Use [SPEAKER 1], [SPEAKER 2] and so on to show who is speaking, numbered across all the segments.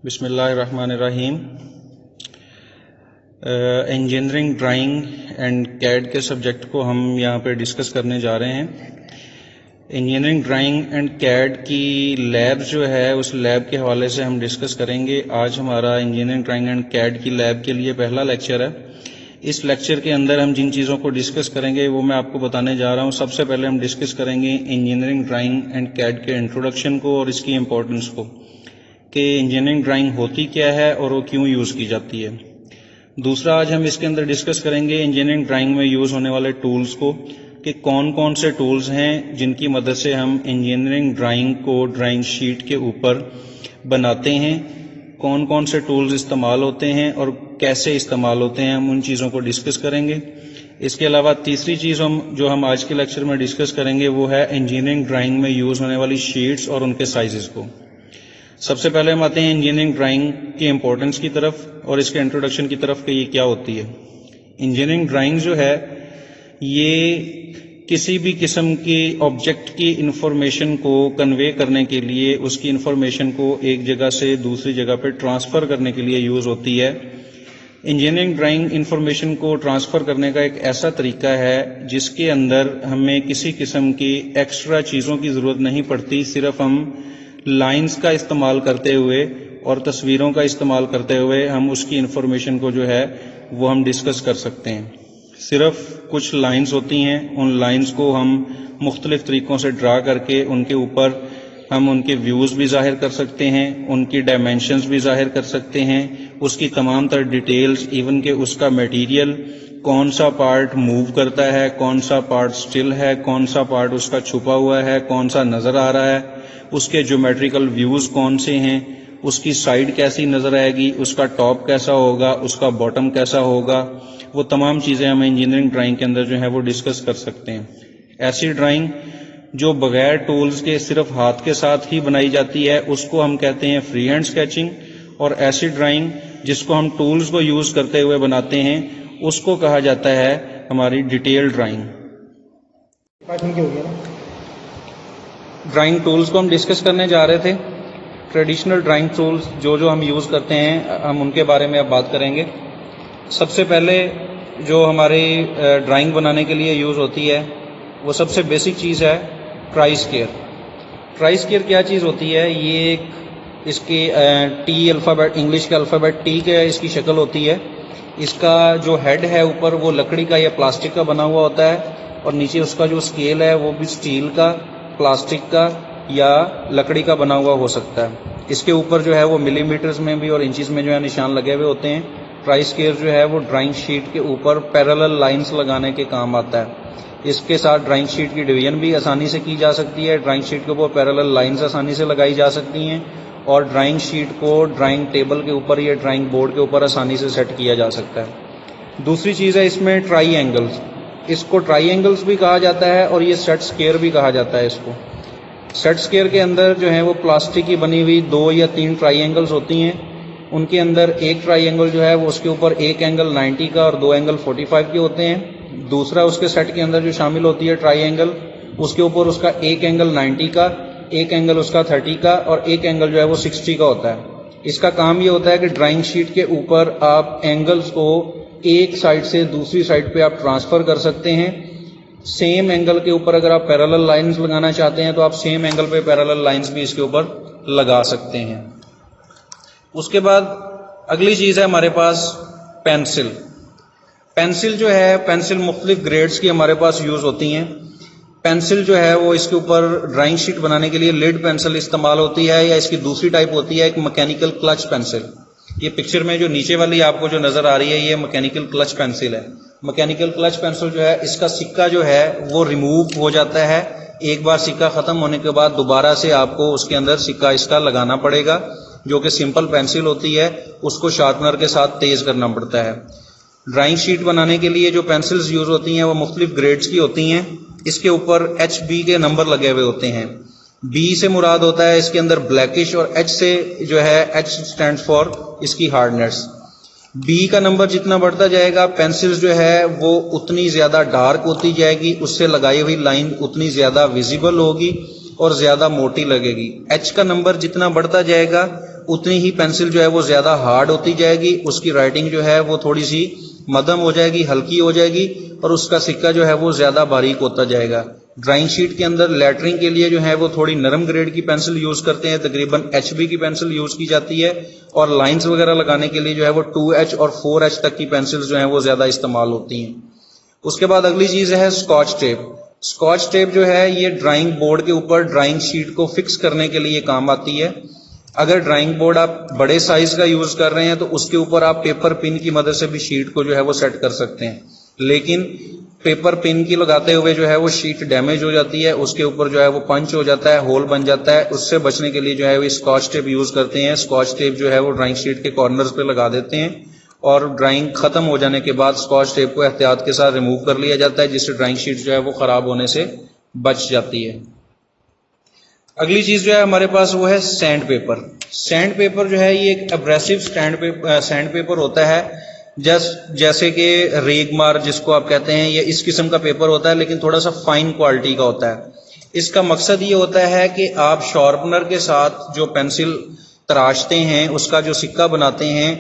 [SPEAKER 1] بسم اللہ الرحمن الرحیم۔ انجینئرنگ ڈرائنگ اینڈ کیڈ کے سبجیکٹ کو ہم یہاں پہ ڈسکس کرنے جا رہے ہیں۔ انجینئرنگ ڈرائنگ اینڈ کیڈ کی لیب جو ہے اس لیب کے حوالے سے ہم ڈسکس کریں گے۔ آج ہمارا انجینئرنگ ڈرائنگ اینڈ کیڈ کی لیب کے لیے پہلا لیکچر ہے۔ اس لیکچر کے اندر ہم جن چیزوں کو ڈسکس کریں گے وہ میں آپ کو بتانے جا رہا ہوں۔ سب سے پہلے ہم ڈسکس کریں گے انجینئرنگ ڈرائنگ اینڈ کیڈ کے انٹروڈکشن کو اور اس کی امپورٹنس کو، کہ انجینئرنگ ڈرائنگ ہوتی کیا ہے اور وہ کیوں یوز کی جاتی ہے۔ دوسرا، آج ہم اس کے اندر ڈسکس کریں گے انجینئرنگ ڈرائنگ میں یوز ہونے والے ٹولز کو، کہ کون کون سے ٹولز ہیں جن کی مدد سے ہم انجینئرنگ ڈرائنگ کو ڈرائنگ شیٹ کے اوپر بناتے ہیں، کون کون سے ٹولز استعمال ہوتے ہیں اور کیسے استعمال ہوتے ہیں، ہم ان چیزوں کو ڈسکس کریں گے۔ اس کے علاوہ تیسری چیز جو ہم آج کے لیکچر میں ڈسکس کریں گے وہ ہے انجینئرنگ ڈرائنگ میں یوز ہونے والی شیٹس اور ان کے سائزز کو۔ سب سے پہلے ہم آتے ہیں انجینئرنگ ڈرائنگ کی امپورٹنس کی طرف اور اس کے انٹروڈکشن کی طرف کہ یہ کیا ہوتی ہے۔ انجینئرنگ ڈرائنگ جو ہے یہ کسی بھی قسم کی آبجیکٹ کی انفارمیشن کو کنوے کرنے کے لیے، اس کی انفارمیشن کو ایک جگہ سے دوسری جگہ پہ ٹرانسفر کرنے کے لیے یوز ہوتی ہے۔ انجینئرنگ ڈرائنگ انفارمیشن کو ٹرانسفر کرنے کا ایک ایسا طریقہ ہے جس کے اندر ہمیں کسی قسم کی ایکسٹرا چیزوں کی ضرورت نہیں پڑتی، صرف ہم لائنز کا استعمال کرتے ہوئے اور تصویروں کا استعمال کرتے ہوئے ہم اس کی انفارمیشن کو جو ہے وہ ہم ڈسکس کر سکتے ہیں۔ صرف کچھ لائنز ہوتی ہیں، ان لائنز کو ہم مختلف طریقوں سے ڈرا کر کے ان کے اوپر ہم ان کے ویوز بھی ظاہر کر سکتے ہیں، ان کی ڈائمینشنز بھی ظاہر کر سکتے ہیں، اس کی تمام تر ڈیٹیلز، ایون کہ اس کا میٹیریل کون سا پارٹ موو کرتا ہے، کون سا پارٹ سٹل ہے، کون سا پارٹ اس کا چھپا ہوا ہے، کون سا نظر آ رہا ہے، اس کے جیومیٹریکل ویوز کون سے ہیں، اس کی سائڈ کیسی نظر آئے گی، اس کا ٹاپ کیسا ہوگا، اس کا باٹم کیسا ہوگا، وہ تمام چیزیں ہم انجینئرنگ ڈرائنگ کے اندر جو ہے وہ ڈسکس کر سکتے ہیں۔ ایسی ڈرائنگ جو بغیر ٹولز کے صرف ہاتھ کے ساتھ ہی بنائی جاتی ہے اس کو ہم کہتے ہیں فری ہینڈ اسکیچنگ، اور ایسی ڈرائنگ جس کو ہم ٹولز کو یوز کرتے ہوئے بناتے ہیں اس کو کہا جاتا ہے ہماری ڈیٹیل ڈرائنگ۔ ڈرائنگ ٹولز کو ہم ڈسکس کرنے جا رہے تھے۔ ٹریڈیشنل ڈرائنگ ٹولز جو ہم یوز کرتے ہیں ہم ان کے بارے میں اب بات کریں گے۔ سب سے پہلے جو ہماری ڈرائنگ بنانے کے لیے یوز ہوتی ہے وہ سب سے بیسک چیز ہے ٹرائی اسکیئر۔ ٹرائی اسکیئر کیا چیز ہوتی ہے؟ یہ ایک اس کی ٹی الفابیٹ، انگلش کا الفابیٹ ٹی کے اس کی شکل ہوتی ہے۔ اس کا جو ہیڈ ہے اوپر وہ لکڑی کا یا پلاسٹک کا بنا ہوا ہوتا ہے، اور نیچے اس کا جو اسکیل ہے وہ بھی اسٹیل کا، پلاسٹک کا یا لکڑی کا بنا ہوا ہو سکتا ہے۔ اس کے اوپر جو ہے وہ ملی میٹرز میں بھی اور انچز میں جو ہے نشان لگے ہوئے ہوتے ہیں۔ ٹرائی اسکیئر جو ہے وہ ڈرائنگ شیٹ کے اوپر پیرالل لائنز لگانے کے کام آتا ہے۔ اس کے ساتھ ڈرائنگ شیٹ کی ڈویژن بھی آسانی سے کی جا سکتی ہے، ڈرائنگ شیٹ کے اوپر پیرالل لائنز آسانی سے لگائی جا سکتی ہیں، اور ڈرائنگ شیٹ کو ڈرائنگ ٹیبل کے اوپر یا ڈرائنگ بورڈ کے اوپر آسانی سے سیٹ کیا جا سکتا ہے۔ دوسری چیز ہے اس میں ٹرائی اینگلز۔ اس کو ٹرائی اینگلز بھی کہا جاتا ہے اور یہ سیٹ اسکیئر بھی کہا جاتا ہے۔ اس کو سیٹ اسکیئر کے اندر جو ہے وہ پلاسٹک کی بنی ہوئی 2 یا 3 ٹرائی اینگلز ہوتی ہیں۔ ان کے اندر ایک ٹرائی اینگل جو ہے وہ اس کے اوپر ایک اینگل 90 کا اور 2 اینگل 45 کے ہوتے ہیں۔ دوسرا اس کے سیٹ کے اندر جو شامل ہوتی ہے ٹرائی اینگل، اس کے اوپر اس کا ایک اینگل 90 کا، ایک اینگل اس کا 30 کا اور ایک اینگل جو ہے وہ 60 کا ہوتا ہے۔ اس کا کام یہ ہوتا ہے کہ ڈرائنگ شیٹ کے اوپر آپ اینگلز کو ایک سائڈ سے دوسری سائڈ پہ آپ ٹرانسفر کر سکتے ہیں۔ سیم اینگل کے اوپر اگر آپ پیرالل لائنز لگانا چاہتے ہیں تو آپ سیم اینگل پہ پیرالل لائنز بھی اس کے اوپر لگا سکتے ہیں۔ اس کے بعد اگلی چیز ہے ہمارے پاس پینسل۔ پینسل جو ہے، پینسل مختلف گریڈز کی ہمارے پاس یوز ہوتی ہیں۔ پینسل جو ہے وہ اس کے اوپر ڈرائنگ شیٹ بنانے کے لیے لیڈ پینسل استعمال ہوتی ہے، یا اس کی دوسری ٹائپ ہوتی ہے ایک مکینیکل کلچ پینسل۔ یہ پکچر میں جو نیچے والی آپ کو جو نظر آ رہی ہے یہ مکینیکل کلچ پینسل ہے۔ مکینیکل کلچ پینسل جو ہے اس کا سکہ جو ہے وہ ریموو ہو جاتا ہے۔ ایک بار سکہ ختم ہونے کے بعد دوبارہ سے آپ کو اس کے اندر سکہ اس کا لگانا پڑے گا، جو کہ سمپل پینسل ہوتی ہے، اس کو شارپنر کے ساتھ تیز کرنا پڑتا ہے۔ ڈرائنگ شیٹ بنانے کے لیے جو پینسلز یوز ہوتی ہیں وہ مختلف گریڈز کی ہوتی ہیں۔ اس کے اوپر HB کے نمبر لگے ہوئے ہوتے ہیں۔ B سے مراد ہوتا ہے اس کے اندر بلیکش، اور H سے جو ہے H اسٹینڈ فار اس کی ہارڈنیس۔ B کا نمبر جتنا بڑھتا جائے گا پینسلز جو ہے وہ اتنی زیادہ ڈارک ہوتی جائے گی، اس سے لگائی ہوئی لائن اتنی زیادہ ویزیبل ہوگی اور زیادہ موٹی لگے گی۔ H کا نمبر جتنا بڑھتا جائے گا اتنی ہی پینسل جو ہے وہ زیادہ ہارڈ ہوتی جائے گی، اس کی رائٹنگ جو ہے وہ تھوڑی سی مدھم ہو جائے گی، ہلکی ہو جائے گی، اور اس کا سکہ جو ہے وہ زیادہ باریک ہوتا جائے گا۔ ڈرائنگ شیٹ کے اندر لیٹرنگ کے لیے جو ہے وہ تھوڑی نرم گریڈ کی پینسل یوز کرتے ہیں، تقریباً HB کی پینسل یوز کی جاتی ہے، اور لائنز وغیرہ لگانے کے لیے جو ہے وہ 2H اور 4H تک کی پینسل جو ہیں وہ زیادہ استعمال ہوتی ہیں۔ اس کے بعد اگلی چیز ہے اسکاچ ٹیپ۔ اسکاچ ٹیپ جو ہے یہ ڈرائنگ بورڈ کے اوپر ڈرائنگ شیٹ کو فکس کرنے کے لیے کام آتی ہے۔ اگر ڈرائنگ بورڈ آپ بڑے سائز کا یوز کر رہے ہیں تو اس کے اوپر آپ پیپر پن کی مدد سے بھی شیٹ کو جو ہے وہ سیٹ کر سکتے ہیں، لیکن پیپر پن کی لگاتے ہوئے جو ہے وہ شیٹ ڈیمیج ہو جاتی ہے، اس کے اوپر جو ہے وہ پنچ ہو جاتا ہے، ہول بن جاتا ہے۔ اس سے بچنے کے لیے جو ہے وہ اسکاچ ٹیپ یوز کرتے ہیں۔ اسکاچ ٹیپ جو ہے وہ ڈرائنگ شیٹ کے کارنرز پہ لگا دیتے ہیں، اور ڈرائنگ ختم ہو جانے کے بعد اسکاچ ٹیپ کو احتیاط کے ساتھ ریموو کر لیا جاتا ہے، جس سے ڈرائنگ شیٹ جو ہے وہ خراب ہونے سے بچ جاتی ہے۔ اگلی چیز جو ہے ہمارے پاس وہ ہے سینڈ پیپر۔ سینڈ پیپر جو ہے یہ ایک ابریسو سینڈ پیپر ہوتا ہے، جیسے کہ ریگ مار جس کو آپ کہتے ہیں، یہ اس قسم کا پیپر ہوتا ہے لیکن تھوڑا سا فائن کوالٹی کا ہوتا ہے۔ اس کا مقصد یہ ہوتا ہے کہ آپ شارپنر کے ساتھ جو پینسل تراشتے ہیں، اس کا جو سکہ بناتے ہیں،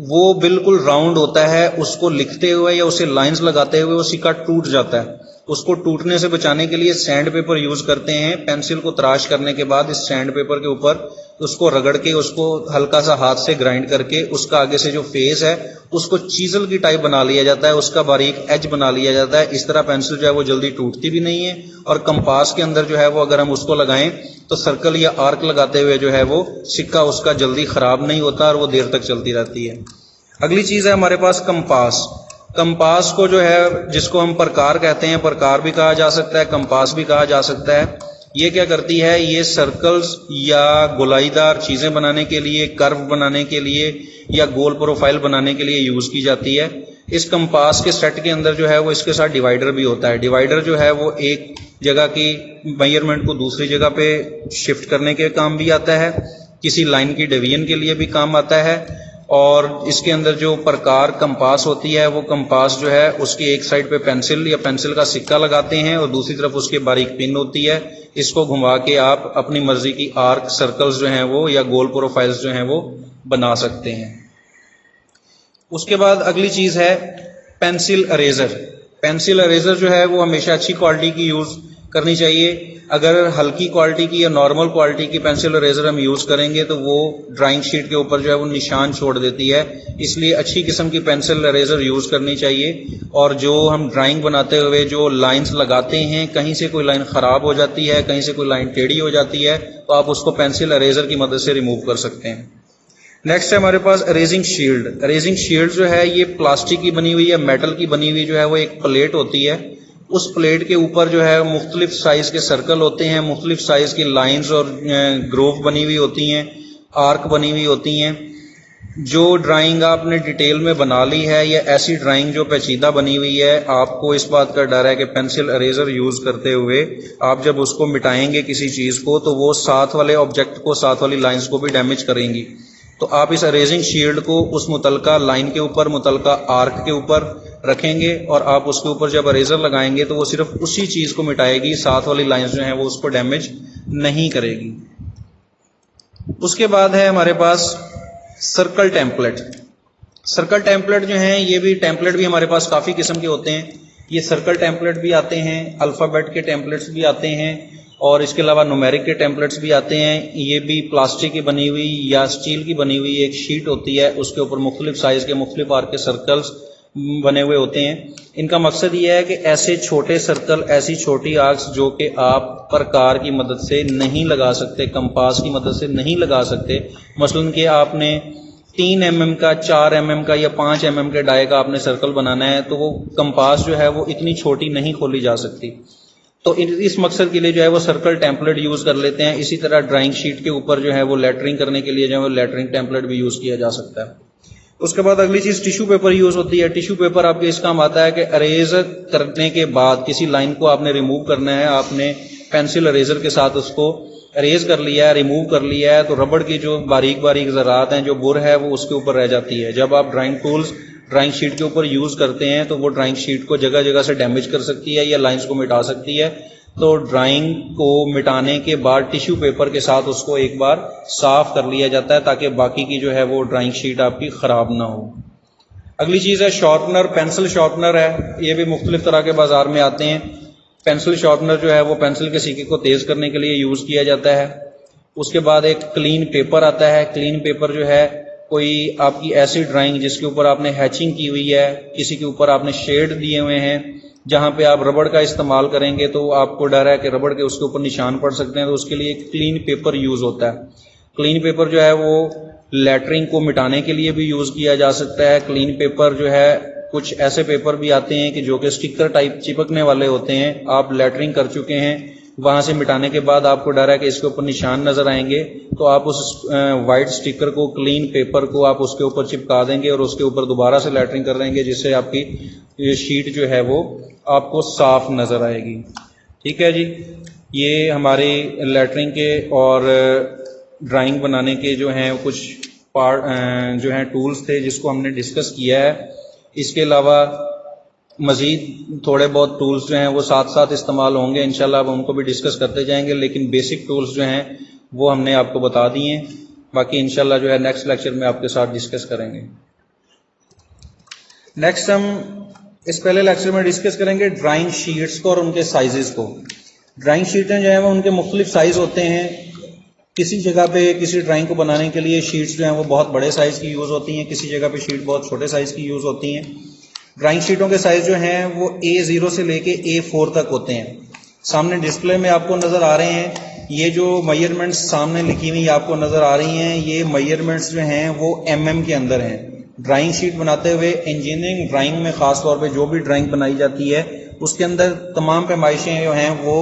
[SPEAKER 1] وہ بالکل راؤنڈ ہوتا ہے، اس کو لکھتے ہوئے یا اسے لائنز لگاتے ہوئے وہ سکہ ٹوٹ جاتا ہے۔ اس کو ٹوٹنے سے بچانے کے لیے سینڈ پیپر یوز کرتے ہیں۔ پینسل کو تراش کرنے کے بعد اس سینڈ پیپر کے اوپر اس کو رگڑ کے، اس کو ہلکا سا ہاتھ سے گرائنڈ کر کے، اس کا آگے سے جو فیس ہے اس کو چیزل کی ٹائپ بنا لیا جاتا ہے، اس کا باریک ایج بنا لیا جاتا ہے۔ اس طرح پینسل جو ہے وہ جلدی ٹوٹتی بھی نہیں ہے، اور کمپاس کے اندر جو ہے وہ اگر ہم اس کو لگائیں تو سرکل یا آرک لگاتے ہوئے جو ہے وہ سکہ اس کا جلدی خراب نہیں ہوتا، اور وہ دیر تک چلتی رہتی ہے۔ اگلی چیز ہے ہمارے پاس کمپاس۔ کمپاس کو جو ہے، جس کو ہم پرکار کہتے ہیں، پرکار بھی کہا جا سکتا ہے، کمپاس بھی کہا جا سکتا ہے۔ یہ کیا کرتی ہے؟ یہ سرکلز یا گولائی دار چیزیں بنانے کے لیے، کرو بنانے کے لیے، یا گول پروفائل بنانے کے لیے یوز کی جاتی ہے۔ اس کمپاس کے سیٹ کے اندر جو ہے وہ اس کے ساتھ ڈیوائیڈر بھی ہوتا ہے۔ ڈیوائیڈر جو ہے وہ ایک جگہ کی میجرمنٹ کو دوسری جگہ پہ شفٹ کرنے کے کام بھی آتا ہے، کسی لائن کی ڈیویژن کے لیے بھی کام آتا ہے، اور اس کے اندر جو پرکار کمپاس ہوتی ہے، وہ کمپاس جو ہے اس کی ایک سائڈ پہ پینسل یا پینسل کا سکہ لگاتے ہیں، اور دوسری طرف اس کے باریک پن ہوتی ہے۔ اس کو گھما کے آپ اپنی مرضی کی آرک، سرکلز جو ہیں وہ، یا گول پروفائلز جو ہیں وہ بنا سکتے ہیں۔ اس کے بعد اگلی چیز ہے پینسل اریزر۔ پینسل اریزر جو ہے وہ ہمیشہ اچھی کوالٹی کی یوز کرنی چاہیے۔ اگر ہلکی کوالٹی کی یا نارمل کوالٹی کی پینسل اریزر ہم یوز کریں گے تو وہ ڈرائنگ شیٹ کے اوپر جو ہے وہ نشان چھوڑ دیتی ہے، اس لیے اچھی قسم کی پینسل اریزر یوز کرنی چاہیے۔ اور جو ہم ڈرائنگ بناتے ہوئے جو لائنز لگاتے ہیں، کہیں سے کوئی لائن خراب ہو جاتی ہے، کہیں سے کوئی لائن ٹیڑھی ہو جاتی ہے، تو آپ اس کو پینسل اریزر کی مدد سے ریموو کر سکتے ہیں۔ نیکسٹ ہے ہمارے پاس اریزنگ شیلڈ۔ اریزنگ شیلڈ جو ہے یہ پلاسٹک کی بنی ہوئی یا میٹل کی بنی ہوئی جو ہے وہ ایک پلیٹ ہوتی ہے۔ اس پلیٹ کے اوپر جو ہے مختلف سائز کے سرکل ہوتے ہیں، مختلف سائز کی لائنز اور گروف بنی ہوئی ہوتی ہیں، آرک بنی ہوئی ہوتی ہیں۔ جو ڈرائنگ آپ نے ڈیٹیل میں بنا لی ہے، یا ایسی ڈرائنگ جو پیچیدہ بنی ہوئی ہے، آپ کو اس بات کا ڈر ہے کہ پینسل اریزر یوز کرتے ہوئے آپ جب اس کو مٹائیں گے کسی چیز کو، تو وہ ساتھ والے آبجیکٹ کو، ساتھ والی لائنز کو بھی ڈیمیج کریں گی۔ تو آپ اس اریزنگ شیلڈ کو اس متعلقہ لائن کے اوپر، متعلقہ آرک کے اوپر رکھیں گے، اور آپ اس کے اوپر جب اریزر لگائیں گے تو وہ صرف اسی چیز کو مٹائے گی، ساتھ والی لائنز جو ہیں وہ اس کو ڈیمیج نہیں کرے گی۔ اس کے بعد ہے ہمارے پاس سرکل ٹیمپلیٹ۔ سرکل ٹیمپلیٹ جو ہیں، یہ بھی ٹیمپلیٹ بھی ہمارے پاس کافی قسم کے ہوتے ہیں۔ یہ سرکل ٹیمپلیٹ بھی آتے ہیں، الفابیٹ کے ٹیمپلیٹس بھی آتے ہیں، اور اس کے علاوہ نومیرک کے ٹیمپلیٹس بھی آتے ہیں۔ یہ بھی پلاسٹک کی بنی ہوئی یا اسٹیل کی بنی ہوئی ایک شیٹ ہوتی ہے، اس کے اوپر مختلف سائز کے، مختلف آرک کے سرکلز بنے ہوئے ہوتے ہیں۔ ان کا مقصد یہ ہے کہ ایسے چھوٹے سرکل، ایسی چھوٹی آرکس جو کہ آپ پرکار کی مدد سے نہیں لگا سکتے، کمپاس کی مدد سے نہیں لگا سکتے، مثلاً کہ آپ نے 3 mm کا، 4 mm کا یا 5 mm کے ڈائی کا آپ نے سرکل بنانا ہے، تو وہ کمپاس جو ہے وہ اتنی چھوٹی نہیں کھولی جا سکتی، تو اس مقصد کے لیے جو ہے وہ سرکل ٹیمپلیٹ یوز کر لیتے ہیں۔ اسی طرح ڈرائنگ شیٹ کے اوپر جو ہے وہ لیٹرنگ کرنے کے لیے جو ہے وہ لیٹرنگ ٹیمپلیٹ بھی یوز کیا جا سکتا ہے۔ اس کے بعد اگلی چیز ٹیشو پیپر یوز ہوتی ہے۔ ٹیشو پیپر آپ کے اس کام آتا ہے کہ اریز کرنے کے بعد کسی لائن کو آپ نے ریموو کرنا ہے، آپ نے پینسل اریزر کے ساتھ اس کو اریز کر لیا ہے، ریموو کر لیا ہے، تو ربڑ کی جو باریک باریک ذرات ہیں، جو بر ہے، وہ اس کے اوپر رہ جاتی ہے۔ جب آپ ڈرائنگ ٹولز ڈرائنگ شیٹ کے اوپر یوز کرتے ہیں تو وہ ڈرائنگ شیٹ کو جگہ جگہ سے ڈیمیج کر سکتی ہے یا لائنز کو مٹا سکتی ہے۔ تو ڈرائنگ کو مٹانے کے بعد ٹیشو پیپر کے ساتھ اس کو ایک بار صاف کر لیا جاتا ہے تاکہ باقی کی جو ہے وہ ڈرائنگ شیٹ آپ کی خراب نہ ہو۔ اگلی چیز ہے شارپنر، پینسل شارپنر ہے، یہ بھی مختلف طرح کے بازار میں آتے ہیں۔ پینسل شارپنر جو ہے وہ پینسل کے سیکے کو تیز کرنے کے لیے یوز کیا جاتا ہے۔ اس کے بعد ایک کلین پیپر آتا ہے۔ کلین پیپر جو ہے کوئی آپ کی ایسی ڈرائنگ جس کے اوپر آپ نے ہیچنگ کی ہوئی ہے، کسی کے اوپر آپ نے شیڈ دیے ہوئے ہیں، جہاں پہ آپ ربڑ کا استعمال کریں گے تو آپ کو ڈر ہے کہ ربڑ کے اس کے اوپر نشان پڑ سکتے ہیں، تو اس کے لیے ایک کلین پیپر یوز ہوتا ہے۔ کلین پیپر جو ہے وہ لیٹرنگ کو مٹانے کے لیے بھی یوز کیا جا سکتا ہے۔ کلین پیپر جو ہے کچھ ایسے پیپر بھی آتے ہیں کہ جو کہ اسٹیکر ٹائپ چپکنے والے ہوتے ہیں، آپ لیٹرنگ کر چکے ہیں، وہاں سے مٹانے کے بعد آپ کو ڈر ہے کہ اس کے اوپر نشان نظر آئیں گے، تو آپ اس وائٹ اسٹیکر کو، کلین پیپر کو آپ اس کے اوپر چپکا دیں گے اور اس کے اوپر دوبارہ سے لیٹرنگ کر دیں گے، جس سے آپ کی شیٹ جو ہے وہ آپ کو صاف نظر آئے گی۔ ٹھیک ہے جی، یہ ہماری لیٹرنگ کے اور ڈرائنگ بنانے کے جو ہیں کچھ جو ہیں ٹولز تھے جس کو ہم نے ڈسکس کیا ہے۔ اس کے علاوہ مزید تھوڑے بہت ٹولز جو ہیں وہ ساتھ ساتھ استعمال ہوں گے، انشاءاللہ اب ہم کو بھی ڈسکس کرتے جائیں گے، لیکن بیسک ٹولز جو ہیں وہ ہم نے آپ کو بتا دیے ہیں، باقی انشاءاللہ جو ہے نیکسٹ لیکچر میں آپ کے ساتھ ڈسکس کریں گے۔ نیکسٹ ہم اس پہلے لیکچر میں ڈسکس کریں گے ڈرائنگ شیٹس کو اور ان کے سائزز کو۔ ڈرائنگ شیٹیں جو ہیں وہ ان کے مختلف سائز ہوتے ہیں۔ کسی جگہ پہ کسی ڈرائنگ کو بنانے کے لیے شیٹس جو ہیں وہ بہت بڑے سائز کی یوز ہوتی ہیں، کسی جگہ پہ شیٹ بہت چھوٹے سائز کی یوز ہوتی ہیں۔ ڈرائنگ شیٹوں کے سائز جو ہیں وہ A0 سے لے کے A4 تک ہوتے ہیں۔ سامنے ڈسپلے میں آپ کو نظر آ رہے ہیں، یہ جو میئرمنٹس سامنے لکھی ہوئی آپ کو نظر آ رہی ہیں، یہ میئرمنٹس جو ہیں وہ mm کے اندر ہیں۔ ڈرائنگ شیٹ بناتے ہوئے انجینئرنگ ڈرائنگ میں خاص طور پہ جو بھی ڈرائنگ بنائی جاتی ہے اس کے اندر تمام پیمائشیں جو ہیں وہ